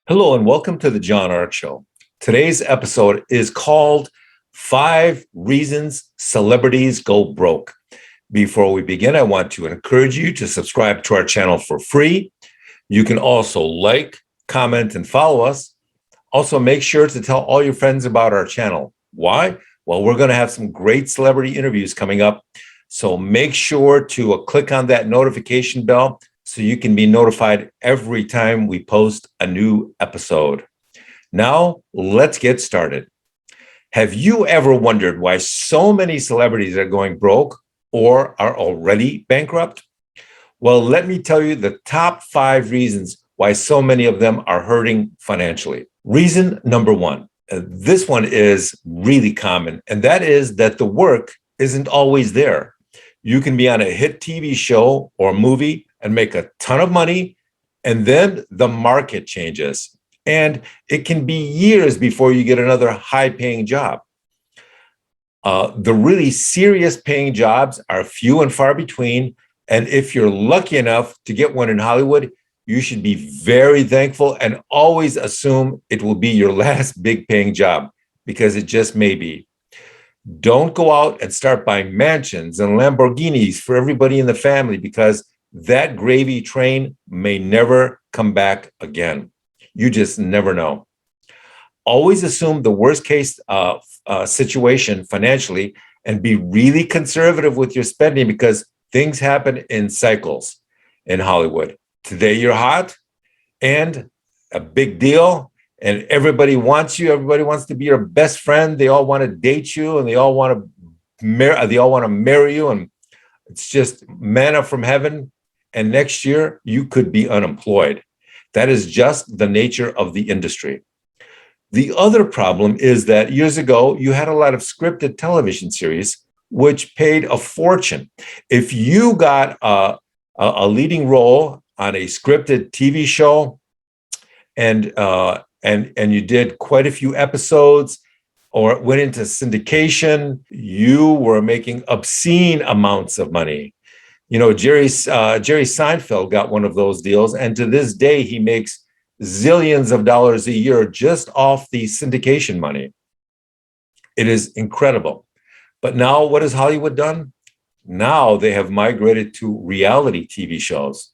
Hello and welcome to the John Art Show. Today's episode is called 5 Reasons Celebrities Go Broke. Before we begin, I want to encourage you to subscribe to our channel for free. You can also like, comment, and follow us. Also, make sure to tell all your friends about our channel. Why? Well, we're going to have some great celebrity interviews coming up. So make sure to click on that notification bell so you can be notified every time we post a new episode. Now, let's get started. Have you ever wondered why so many celebrities are going broke or are already bankrupt? Well, let me tell you the top 5 reasons why so many of them are hurting financially. Reason number 1, this one is really common, and that is that the work isn't always there. You can be on a hit TV show or movie and make a ton of money, and then the market changes. And it can be years before you get another high-paying job. The really serious paying jobs are few and far between. And if you're lucky enough to get one in Hollywood, you should be very thankful and always assume it will be your last big paying job, because it just may be. Don't go out and start buying mansions and Lamborghinis for everybody in the family, because that gravy train may never come back again. You just never know. Always assume the worst case situation financially and be really conservative with your spending, because things happen in cycles in Hollywood. Today you're hot and a big deal, and everybody wants you. Everybody wants to be your best friend. They all want to date you, and they all want to marry you, and it's just manna from heaven. And next year you could be unemployed. That is just the nature of the industry. The other problem is that years ago you had a lot of scripted television series which paid a fortune. If you got a leading role on a scripted TV show, and you did quite a few episodes, or it went into syndication, you were making obscene amounts of money. You know, Jerry Seinfeld got one of those deals, and to this day he makes zillions of dollars a year just off the syndication money. It is incredible. But now what has Hollywood done? Now they have migrated to reality TV shows.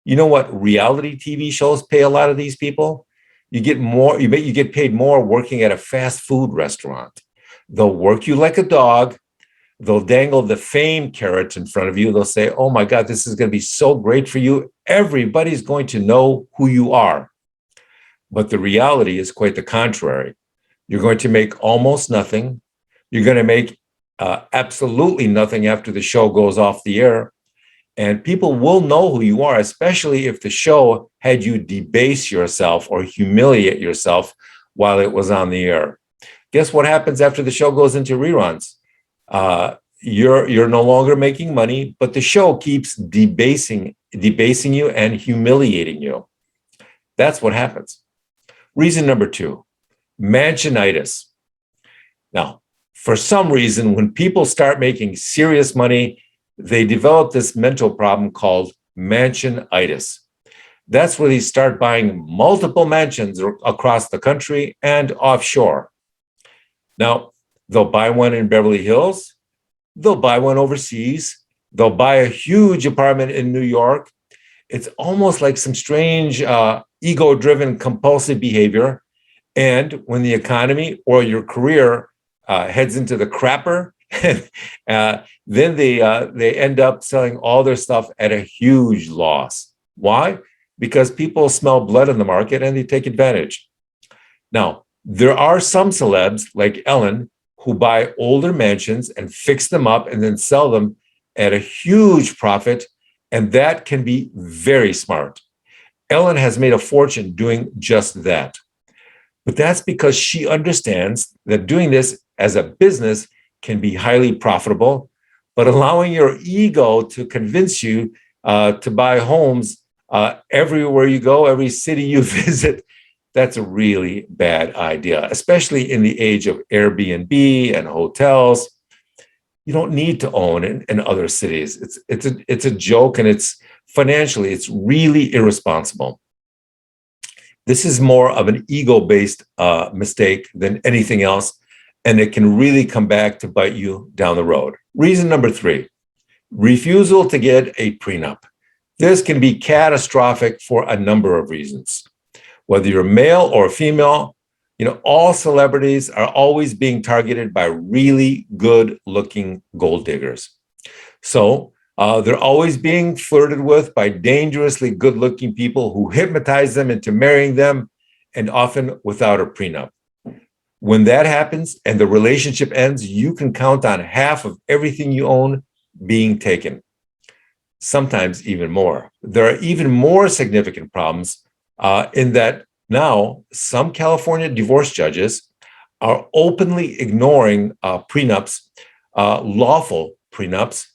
You know what reality TV shows pay a lot of these people? You get more, you get paid more working at a fast food restaurant. They'll work you like a dog. They'll dangle the fame carrot in front of you. They'll say, oh my God, this is going to be so great for you. Everybody's going to know who you are. But the reality is quite the contrary. You're going to make almost nothing. You're going to make absolutely nothing after the show goes off the air. And people will know who you are, especially if the show had you debase yourself or humiliate yourself while it was on the air. Guess what happens after the show goes into reruns? You're no longer making money, but the show keeps debasing you and humiliating you. That's what happens. Reason number 2, Manchinitis. Now, for some reason, when people start making serious money, they develop this mental problem called Manchinitis. That's where they start buying multiple mansions across the country and offshore. Now, they'll buy one in Beverly Hills. They'll buy one overseas. They'll buy a huge apartment in New York. It's almost like some strange ego-driven compulsive behavior. And when the economy or your career heads into the crapper, then they end up selling all their stuff at a huge loss. Why? Because people smell blood in the market and they take advantage. Now, there are some celebs like Ellen who buy older mansions and fix them up and then sell them at a huge profit, and that can be very smart. Ellen has made a fortune doing just that. But that's because she understands that doing this as a business can be highly profitable, but allowing your ego to convince you to buy homes everywhere you go, every city you visit, that's a really bad idea, especially in the age of Airbnb and hotels. You don't need to own in other cities. It's a joke, and it's financially, it's really irresponsible. This is more of an ego-based mistake than anything else, and it can really come back to bite you down the road. Reason number 3, refusal to get a prenup. This can be catastrophic for a number of reasons. Whether you're male or female, all celebrities are always being targeted by really good-looking gold diggers. So they're always being flirted with by dangerously good-looking people who hypnotize them into marrying them, and often without a prenup. When that happens and the relationship ends, you can count on half of everything you own being taken, sometimes even more. There are even more significant problems in that now some California divorce judges are openly ignoring prenups, lawful prenups.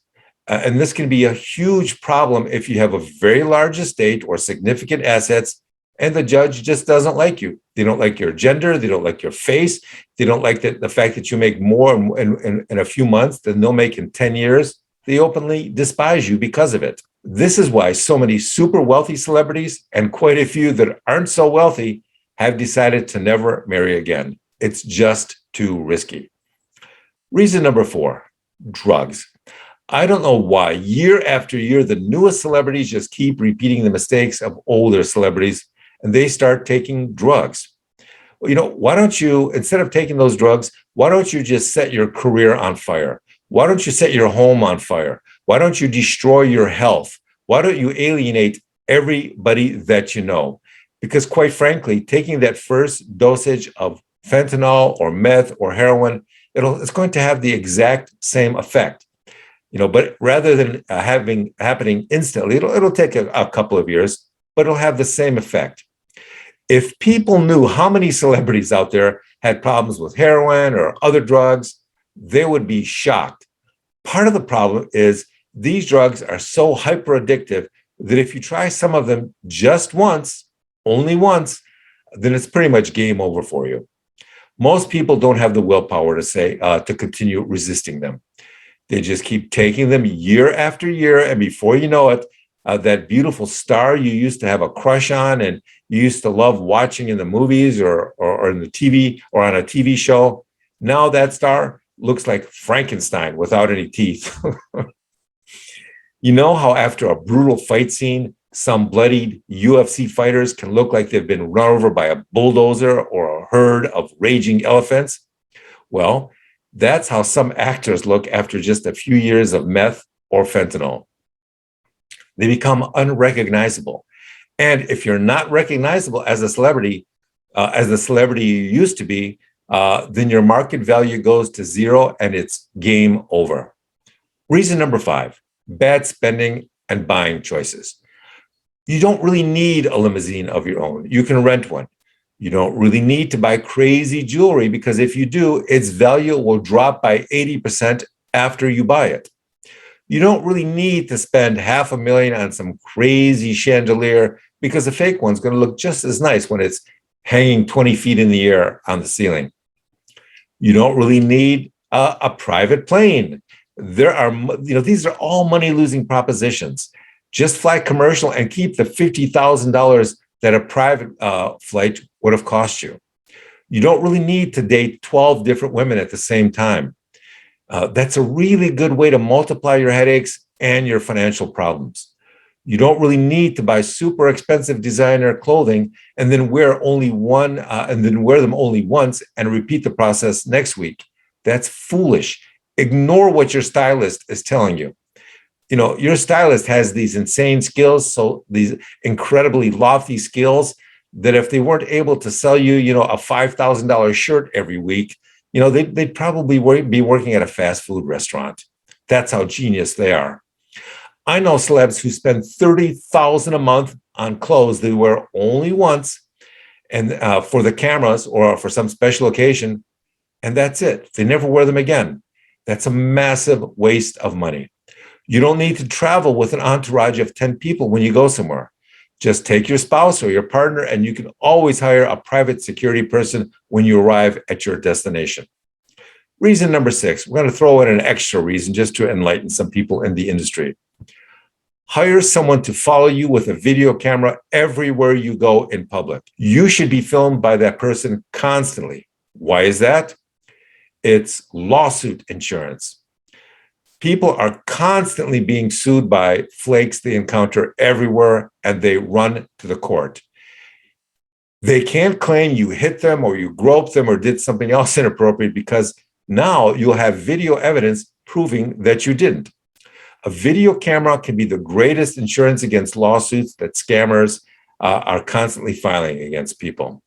And this can be a huge problem if you have a very large estate or significant assets, and the judge just doesn't like you. They don't like your gender. They don't like your face. They don't like the fact that you make more in a few months than they'll make in 10 years. They openly despise you because of it. This is why so many super wealthy celebrities and quite a few that aren't so wealthy have decided to never marry again. It's just too risky. Reason number 4, drugs. I don't know why year after year, the newest celebrities just keep repeating the mistakes of older celebrities, and they start taking drugs. Well, why don't you, instead of taking those drugs, why don't you just set your career on fire? Why don't you set your home on fire? Why don't you destroy your health? Why don't you alienate everybody that you know? Because quite frankly, taking that first dosage of fentanyl or meth or heroin, it's going to have the exact same effect. But rather than happening instantly, it'll take a couple of years, but it'll have the same effect. If people knew how many celebrities out there had problems with heroin or other drugs, they would be shocked. Part of the problem is these drugs are so hyper addictive that if you try some of them just once, only once, then it's pretty much game over for you. Most people don't have the willpower to continue resisting them. They just keep taking them year after year, and before you know it, that beautiful star you used to have a crush on and you used to love watching in the movies or in the TV or on a TV show, now that star looks like Frankenstein without any teeth. You know how after a brutal fight scene, some bloodied UFC fighters can look like they've been run over by a bulldozer or a herd of raging elephants? Well, that's how some actors look after just a few years of meth or fentanyl. They become unrecognizable. And if you're not recognizable as a celebrity, as the celebrity you used to be, then your market value goes to zero and it's game over. Reason number 5, bad spending and buying choices. You don't really need a limousine of your own. You can rent one. You don't really need to buy crazy jewelry because if you do, its value will drop by 80% after you buy it. You don't really need to spend $500,000 on some crazy chandelier because the fake one's going to look just as nice when it's hanging 20 feet in the air on the ceiling. You don't really need a private plane. These are all money-losing propositions. Just fly commercial and keep the $50,000 that a private flight would have cost you. You don't really need to date 12 different women at the same time. That's a really good way to multiply your headaches and your financial problems. You don't really need to buy super expensive designer clothing and then wear them only once and repeat the process next week. That's foolish. Ignore what your stylist is telling you. Your stylist has these insane skills, so these incredibly lofty skills that if they weren't able to sell you, a $5,000 shirt every week, they'd probably be working at a fast food restaurant. That's how genius they are. I know celebs who spend $30,000 a month on clothes they wear only once and for the cameras or for some special occasion, and that's it. They never wear them again. That's a massive waste of money. You don't need to travel with an entourage of 10 people when you go somewhere. Just take your spouse or your partner, and you can always hire a private security person when you arrive at your destination. Reason number 6, we're going to throw in an extra reason just to enlighten some people in the industry. Hire someone to follow you with a video camera everywhere you go in public. You should be filmed by that person constantly. Why is that? It's lawsuit insurance. People are constantly being sued by flakes they encounter everywhere, and they run to the court. They can't claim you hit them or you groped them or did something else inappropriate, because now you'll have video evidence proving that you didn't. A video camera can be the greatest insurance against lawsuits that scammers are constantly filing against people.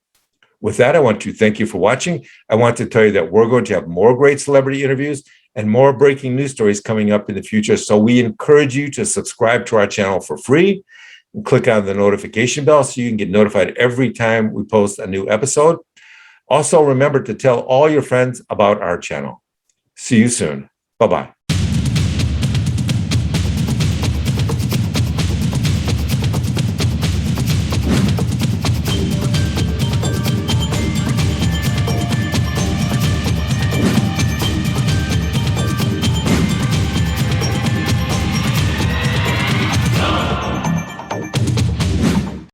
With that, I want to thank you for watching. I want to tell you that we're going to have more great celebrity interviews and more breaking news stories coming up in the future. So we encourage you to subscribe to our channel for free and click on the notification bell so you can get notified every time we post a new episode. Also, remember to tell all your friends about our channel. See you soon. Bye-bye.